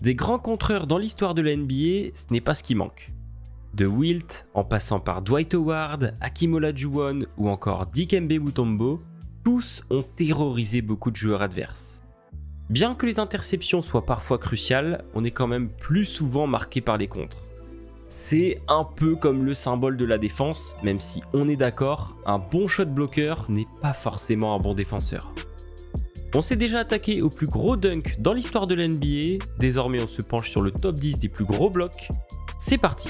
Des grands contreurs dans l'histoire de la NBA, ce n'est pas ce qui manque. De Wilt, en passant par Dwight Howard, Hakeem Olajuwon ou encore Dikembe Mutombo, tous ont terrorisé beaucoup de joueurs adverses. Bien que les interceptions soient parfois cruciales, on est quand même plus souvent marqué par les contres. C'est un peu comme le symbole de la défense, même si on est d'accord, un bon shot blocker n'est pas forcément un bon défenseur. On s'est déjà attaqué au plus gros dunk dans l'histoire de la NBA, désormais on se penche sur le top 10 des plus gros blocs. C'est parti!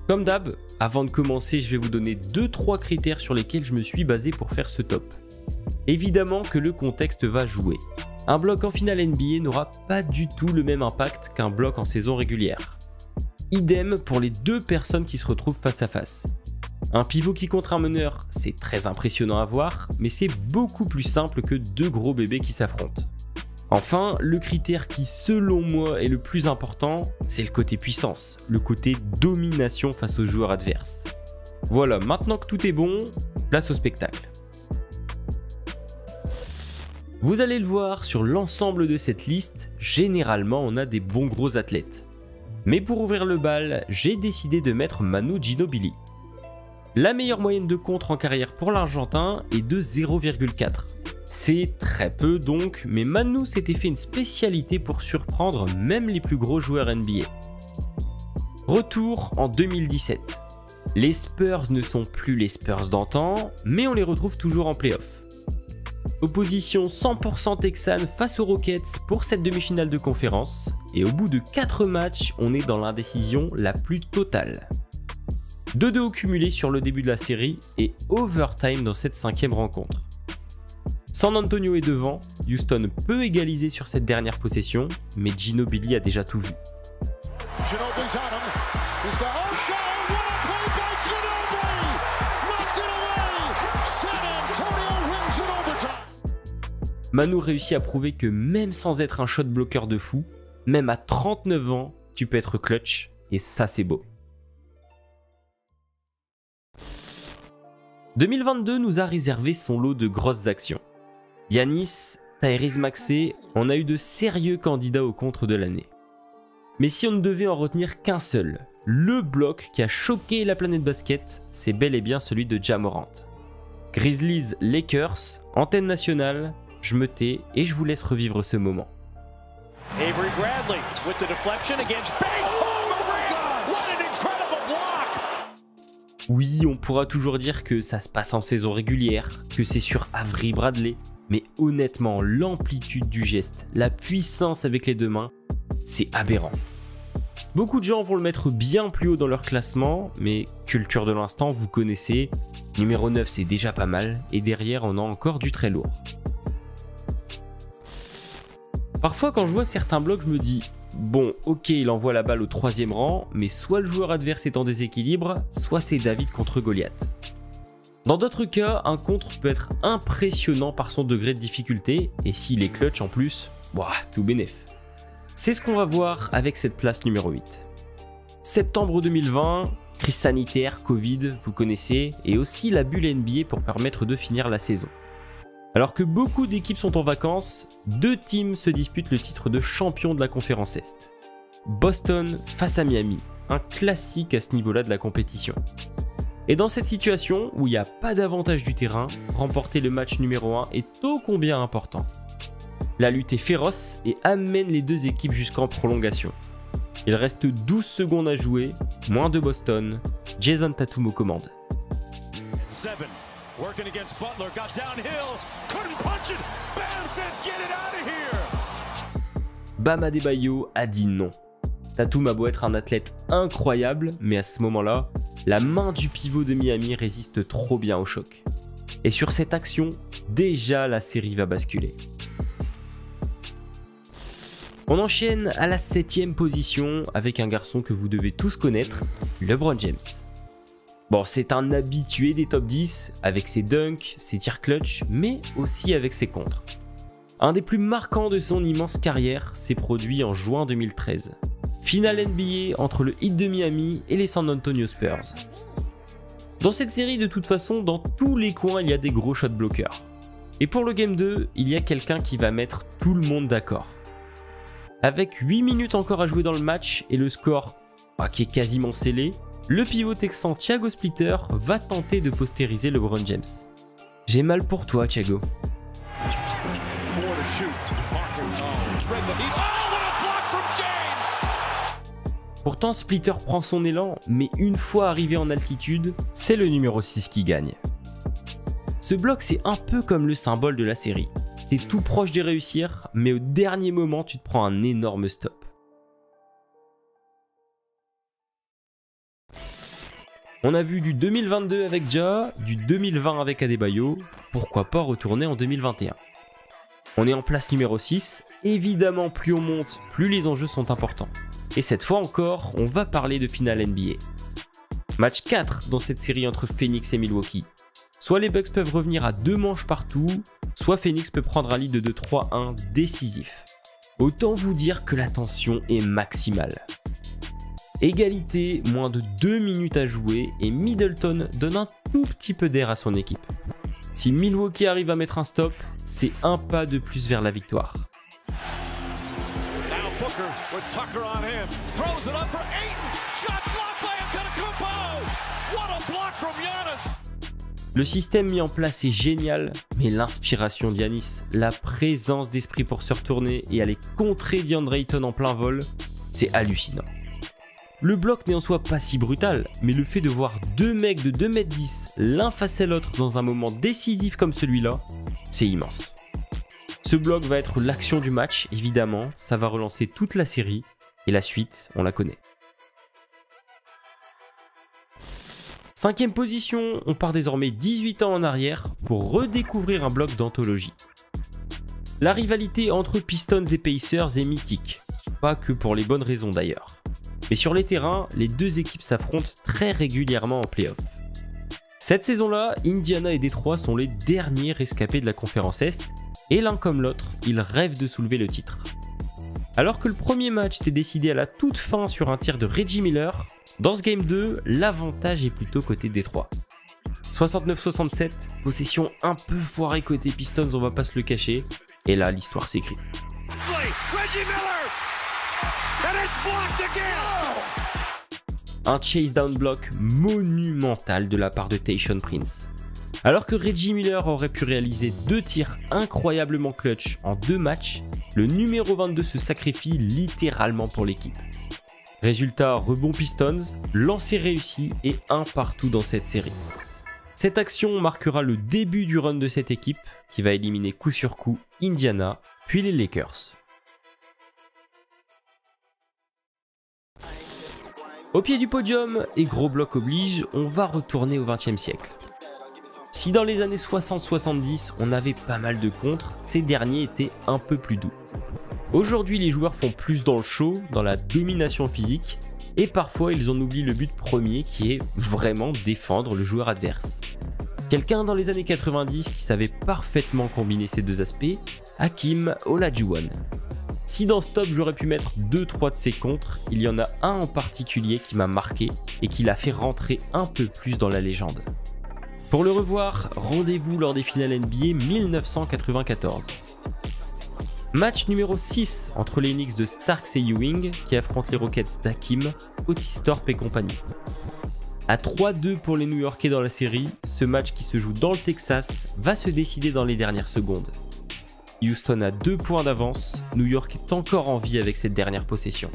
Comme d'hab, avant de commencer, je vais vous donner 2-3 critères sur lesquels je me suis basé pour faire ce top. Évidemment que le contexte va jouer. Un bloc en finale NBA n'aura pas du tout le même impact qu'un bloc en saison régulière. Idem pour les deux personnes qui se retrouvent face à face. Un pivot qui contre un meneur, c'est très impressionnant à voir, mais c'est beaucoup plus simple que deux gros bébés qui s'affrontent. Enfin, le critère qui selon moi est le plus important, c'est le côté puissance, le côté domination face aux joueurs adverses. Voilà, maintenant que tout est bon, place au spectacle. Vous allez le voir, sur l'ensemble de cette liste, généralement on a des bons gros athlètes. Mais pour ouvrir le bal, j'ai décidé de mettre Manu Ginobili. La meilleure moyenne de contre en carrière pour l'Argentin est de 0,4. C'est très peu donc, mais Manu s'était fait une spécialité pour surprendre même les plus gros joueurs NBA. Retour en 2017. Les Spurs ne sont plus les Spurs d'antan, mais on les retrouve toujours en playoff. Opposition 100% texane face aux Rockets pour cette demi-finale de conférence, et au bout de 4 matchs, on est dans l'indécision la plus totale. 2-2 au cumulé sur le début de la série et overtime dans cette 5e rencontre. San Antonio est devant, Houston peut égaliser sur cette dernière possession, mais Ginobili a déjà tout vu. Manu réussit à prouver que même sans être un shot blocker de fou, même à 39 ans, tu peux être clutch, et ça c'est beau. 2022 nous a réservé son lot de grosses actions. Giannis, Tyrese Maxey, on a eu de sérieux candidats au contre de l'année. Mais si on ne devait en retenir qu'un seul, le bloc qui a choqué la planète basket, c'est bel et bien celui de Ja Morant. Grizzlies Lakers, antenne nationale, je me tais et je vous laisse revivre ce moment. Avery Bradley with the deflection against Bang! Oh my God! What an incredible block! Oui, on pourra toujours dire que ça se passe en saison régulière, que c'est sur Avery Bradley, mais honnêtement, l'amplitude du geste, la puissance avec les deux mains, c'est aberrant. Beaucoup de gens vont le mettre bien plus haut dans leur classement, mais culture de l'instant, vous connaissez, numéro 9 c'est déjà pas mal, et derrière on a encore du très lourd. Parfois quand je vois certains blocs, je me dis, bon ok il envoie la balle au 3e rang, mais soit le joueur adverse est en déséquilibre, soit c'est David contre Goliath. Dans d'autres cas, un contre peut être impressionnant par son degré de difficulté, et s'il est clutch en plus, tout bénef. C'est ce qu'on va voir avec cette place numéro 8. Septembre 2020, crise sanitaire, Covid, vous connaissez, et aussi la bulle NBA pour permettre de finir la saison. Alors que beaucoup d'équipes sont en vacances, deux teams se disputent le titre de champion de la conférence Est. Boston face à Miami, un classique à ce niveau-là de la compétition. Et dans cette situation, où il n'y a pas d'avantage du terrain, remporter le match numéro 1 est ô combien important. La lutte est féroce et amène les deux équipes jusqu'en prolongation. Il reste 12 secondes à jouer, moins de Boston, Jason Tatum aux commandes. Bam Adebayo a dit non. Tatum a beau être un athlète incroyable, mais à ce moment-là, la main du pivot de Miami résiste trop bien au choc. Et sur cette action, déjà la série va basculer. On enchaîne à la 7e position avec un garçon que vous devez tous connaître, LeBron James. Bon, c'est un habitué des top 10 avec ses dunks, ses tirs clutch, mais aussi avec ses contres. Un des plus marquants de son immense carrière s'est produit en juin 2013. Finale NBA entre le Heat de Miami et les San Antonio Spurs. Dans cette série, de toute façon, dans tous les coins, il y a des gros shot blockers. Et pour le Game 2, il y a quelqu'un qui va mettre tout le monde d'accord. Avec 8 minutes encore à jouer dans le match et le score qui est quasiment scellé, le pivot texan Thiago Splitter va tenter de postériser LeBron James. J'ai mal pour toi, Thiago. Pourtant, Splitter prend son élan, mais une fois arrivé en altitude, c'est le numéro 6 qui gagne. Ce bloc, c'est un peu comme le symbole de la série. T'es tout proche de réussir, mais au dernier moment, tu te prends un énorme stop. On a vu du 2022 avec Ja, du 2020 avec Adebayo, pourquoi pas retourner en 2021. On est en place numéro 6, évidemment plus on monte, plus les enjeux sont importants. Et cette fois encore, on va parler de finale NBA. Match 4 dans cette série entre Phoenix et Milwaukee. Soit les Bucks peuvent revenir à 2 manches partout, soit Phoenix peut prendre un lead de 2-3-1 décisif. Autant vous dire que la tension est maximale. Égalité, moins de 2 minutes à jouer et Middleton donne un tout petit peu d'air à son équipe. Si Milwaukee arrive à mettre un stop, c'est un pas de plus vers la victoire. Le système mis en place est génial, mais l'inspiration d'Giannis, la présence d'esprit pour se retourner et aller contrer DeAndre Ayton en plein vol, c'est hallucinant. Le bloc n'est en soi pas si brutal, mais le fait de voir 2 mecs de 2m10 l'un face à l'autre dans un moment décisif comme celui-là, c'est immense. Ce bloc va être l'action du match, évidemment, ça va relancer toute la série, et la suite, on la connaît. 5e position, on part désormais 18 ans en arrière pour redécouvrir un bloc d'anthologie. La rivalité entre Pistons et Pacers est mythique, pas que pour les bonnes raisons d'ailleurs. Mais sur les terrains, les deux équipes s'affrontent très régulièrement en play-off. Cette saison-là, Indiana et Détroit sont les derniers rescapés de la conférence Est, et l'un comme l'autre, ils rêvent de soulever le titre. Alors que le premier match s'est décidé à la toute fin sur un tir de Reggie Miller, dans ce Game 2, l'avantage est plutôt côté Détroit. 69-67, possession un peu foirée côté Pistons, on va pas se le cacher, et là l'histoire s'écrit. Un chase down block monumental de la part de Tayshaun Prince. Alors que Reggie Miller aurait pu réaliser 2 tirs incroyablement clutch en 2 matchs, le numéro 22 se sacrifie littéralement pour l'équipe. Résultat, rebond Pistons, lancer réussi et un partout dans cette série. Cette action marquera le début du run de cette équipe qui va éliminer coup sur coup Indiana, puis les Lakers. Au pied du podium, et gros bloc oblige, on va retourner au XXe siècle. Si dans les années 60-70 on avait pas mal de contres, ces derniers étaient un peu plus doux. Aujourd'hui les joueurs font plus dans le show, dans la domination physique, et parfois ils en oublient le but premier qui est vraiment défendre le joueur adverse. Quelqu'un dans les années 90 qui savait parfaitement combiner ces deux aspects, Hakeem Olajuwon. Si dans Stop j'aurais pu mettre 2-3 de ces contres, il y en a un en particulier qui m'a marqué et qui l'a fait rentrer un peu plus dans la légende. Pour le revoir, rendez-vous lors des finales NBA 1994. Match numéro 6 entre les Knicks de Starks et Ewing qui affrontent les Rockets d'Hakeem, Otis Thorpe et compagnie. À 3-2 pour les New-Yorkais dans la série, ce match qui se joue dans le Texas va se décider dans les dernières secondes. Houston a 2 points d'avance, New York est encore en vie avec cette dernière possession.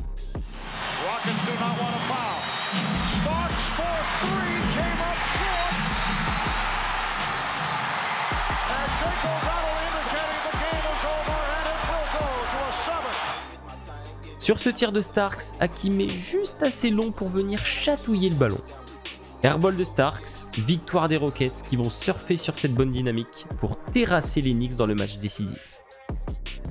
Sur ce tir de Starks, Hakeem est juste assez long pour venir chatouiller le ballon. Airball de Starks, victoire des Rockets qui vont surfer sur cette bonne dynamique pour terrasser les Knicks dans le match décisif.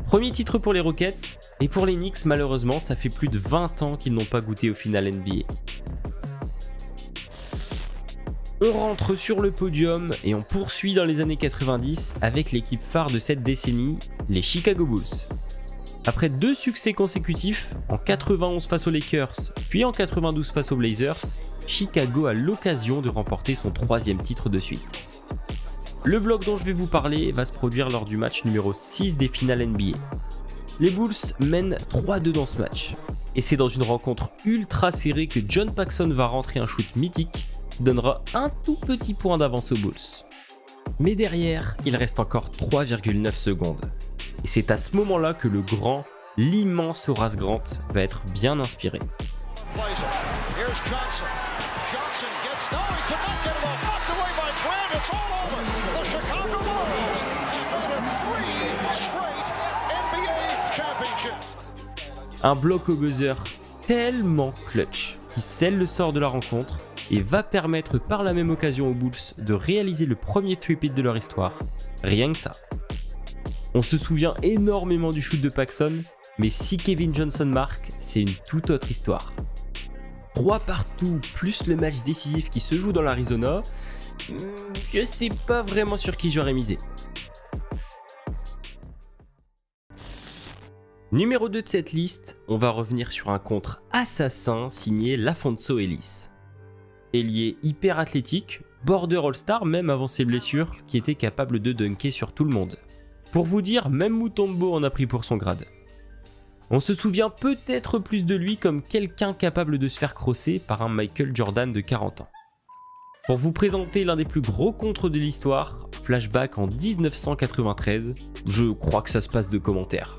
Premier titre pour les Rockets, et pour les Knicks malheureusement ça fait plus de 20 ans qu'ils n'ont pas goûté au final NBA. On rentre sur le podium et on poursuit dans les années 90 avec l'équipe phare de cette décennie, les Chicago Bulls. Après 2 succès consécutifs, en 91 face aux Lakers, puis en 92 face aux Blazers, Chicago a l'occasion de remporter son 3e titre de suite. Le bloc dont je vais vous parler va se produire lors du match numéro 6 des finales NBA. Les Bulls mènent 3-2 dans ce match. Et c'est dans une rencontre ultra serrée que John Paxson va rentrer un shoot mythique qui donnera un tout petit point d'avance aux Bulls. Mais derrière, il reste encore 3,9 secondes. Et c'est à ce moment-là que le grand, l'immense Horace Grant va être bien inspiré. Un bloc au buzzer tellement clutch qui scelle le sort de la rencontre et va permettre par la même occasion aux Bulls de réaliser le premier three-peat de leur histoire. Rien que ça. On se souvient énormément du shoot de Paxson, mais si Kevin Johnson marque, c'est une toute autre histoire. 3 partout plus le match décisif qui se joue dans l'Arizona, je sais pas vraiment sur qui j'aurais misé. Numéro 2 de cette liste, on va revenir sur un contre assassin signé LaFonso Ellis. Ailier hyper athlétique, border all-star même avant ses blessures, qui était capable de dunker sur tout le monde. Pour vous dire, même Mutombo en a pris pour son grade. On se souvient peut-être plus de lui comme quelqu'un capable de se faire crosser par un Michael Jordan de 40 ans. Pour vous présenter l'un des plus gros contres de l'histoire, flashback en 1993, je crois que ça se passe de commentaires.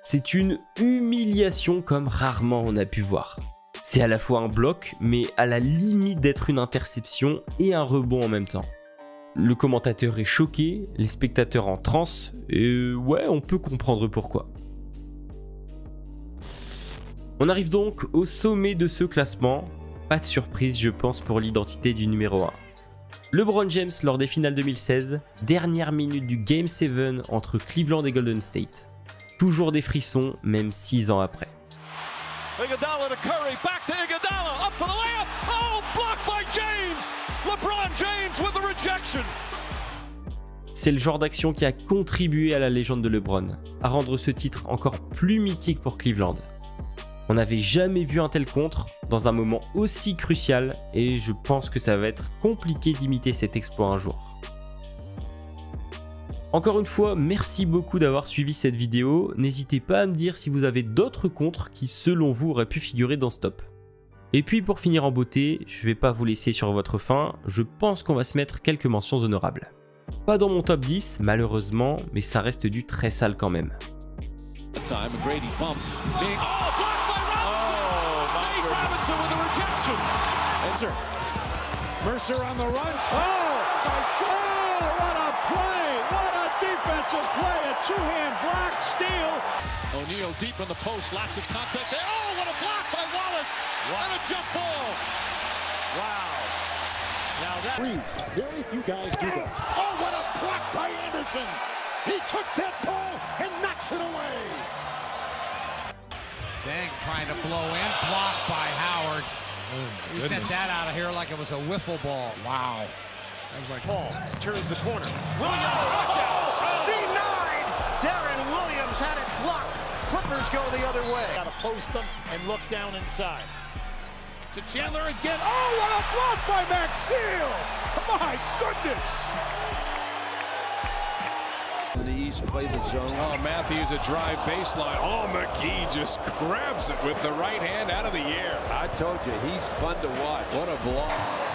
C'est une humiliation comme rarement on a pu voir. C'est à la fois un bloc, mais à la limite d'être une interception et un rebond en même temps. Le commentateur est choqué, les spectateurs en transe, et ouais, on peut comprendre pourquoi. On arrive donc au sommet de ce classement. Pas de surprise, je pense, pour l'identité du numéro 1. LeBron James lors des finales 2016, dernière minute du Game 7 entre Cleveland et Golden State. Toujours des frissons, même 6 ans après. Iguodala to Curry, back to Iguodala, up for the layup. Oh, blocked by James. LeBron James with the rejection. C'est le genre d'action qui a contribué à la légende de LeBron, à rendre ce titre encore plus mythique pour Cleveland. On n'avait jamais vu un tel contre dans un moment aussi crucial et je pense que ça va être compliqué d'imiter cet exploit un jour. Encore une fois, merci beaucoup d'avoir suivi cette vidéo. N'hésitez pas à me dire si vous avez d'autres contres qui selon vous auraient pu figurer dans ce top. Et puis pour finir en beauté, je vais pas vous laisser sur votre faim, je pense qu'on va se mettre quelques mentions honorables. Pas dans mon top 10 malheureusement, mais ça reste du très sale quand même. Defensive play, a two-hand block, steal. O'Neal deep in the post, lots of contact there. Oh, what a block by Wallace! Wow. And a jump ball. Wow. Now that very few guys do that. Oh, what a block by Anderson! He took that ball and knocks it away. Dang, trying to blow in, blocked by Howard. He sent that out of here like it was a wiffle ball. Wow. That was like Paul turns the corner. Williams, watch out! Denied! Darren Williams had it blocked. Clippers go the other way. Got to post them and look down inside. To Chandler again. Oh, what a block by Max Seal! My goodness! The East play the zone. Oh, Matthews a drive baseline. Oh, McGee just grabs it with the right hand out of the air. I told you, he's fun to watch. What a block.